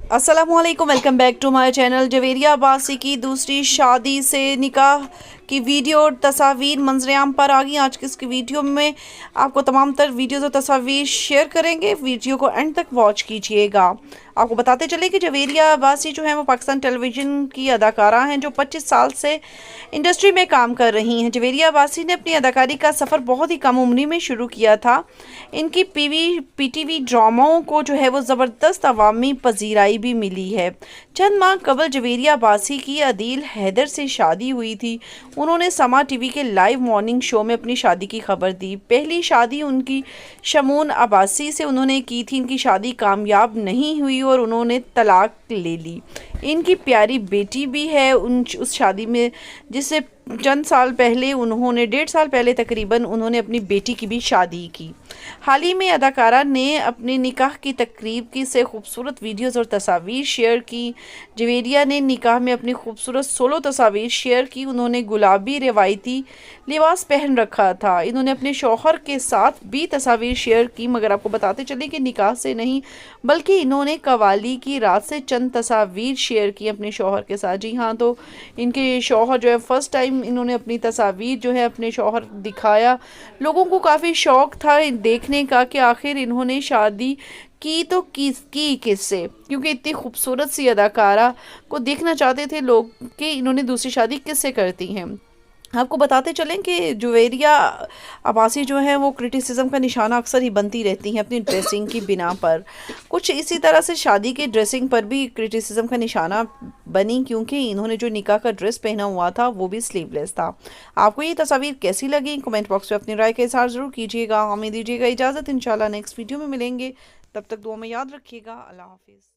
अस्सलामुअलैकुम, welcome back to my channel. Javeria Abbasi की दूसरी शादी से निकाह की वीडियो और तस्वीर मंजरेआम पर आ गई। आज की इस वीडियो में आपको तमाम तर वीडियोज़ और तस्वीर शेयर करेंगे। वीडियो को एंड तक वॉच कीजिएगा। आपको बताते चले कि जवेरिया अब्बासी जो है वो पाकिस्तान टेलीविज़न की अदाकारा हैं जो 25 साल से इंडस्ट्री में काम कर रही हैं। जवेरिया अब्बासी ने अपनी अदाकारी का सफ़र बहुत ही कम उम्र में शुरू किया था। इनकी पीटीवी ड्रामाओं को जो है वो ज़बरदस्त अवामी पजीराई भी मिली है। चंद माह कबल जवेरिया अब्बासी की अदील हैदर से शादी हुई थी। उन्होंने समा टीवी के लाइव मॉर्निंग शो में अपनी शादी की खबर दी। पहली शादी उनकी शमून अब्बासी से उन्होंने की थी। इनकी शादी कामयाब नहीं हुई और उन्होंने तलाक ले ली। इनकी प्यारी बेटी भी है उस शादी में, जिससे चंद साल पहले उन्होंने 1.5 साल पहले तकरीबन उन्होंने अपनी बेटी की भी शादी की। हाल ही में अदाकारा ने अपने निकाह की तकरीब की से खूबसूरत वीडियोस और तस्वीर शेयर की। जवेरिया ने निकाह में अपनी खूबसूरत 16 तस्वीर शेयर की। उन्होंने गुलाबी रिवायती लिबास पहन रखा था। इन्होंने अपने शौहर के साथ भी तस्वीर शेयर की, मगर आपको बताते चले कि निकाह से नहीं बल्कि इन्होंने कवाली की रात से चंद तस्वीर शेयर की अपने शौहर के साथ। जी हाँ, तो इनके शौहर जो है फर्स्ट टाइम इन्होंने अपनी तस्वीर जो है अपने शौहर दिखाया। लोगों को काफ़ी शौक था देखने का कि आखिर इन्होंने शादी की तो की किससे, क्योंकि इतनी खूबसूरत सी अदाकारा को देखना चाहते थे लोग कि इन्होंने दूसरी शादी किससे करती हैं। आपको बताते चलें कि जवेरिया अब्बासी जो है वो क्रिटिसिज्म का निशाना अक्सर ही बनती रहती हैं अपनी ड्रेसिंग की बिना पर। कुछ इसी तरह से शादी की ड्रेसिंग पर भी क्रिटिसिज्म का निशाना बनी, क्योंकि इन्होंने जो निकाह का ड्रेस पहना हुआ था वो भी स्लीवलेस था। आपको ये तस्वीर कैसी लगी? कमेंट बॉक्स में अपनी राय का इज़हार ज़रूर कीजिएगा। हमें दीजिएगा इजाज़त, इंशाल्लाह नेक्स्ट वीडियो में मिलेंगे। तब तक दुआ में याद रखिएगा। अल्लाह हाफिज़।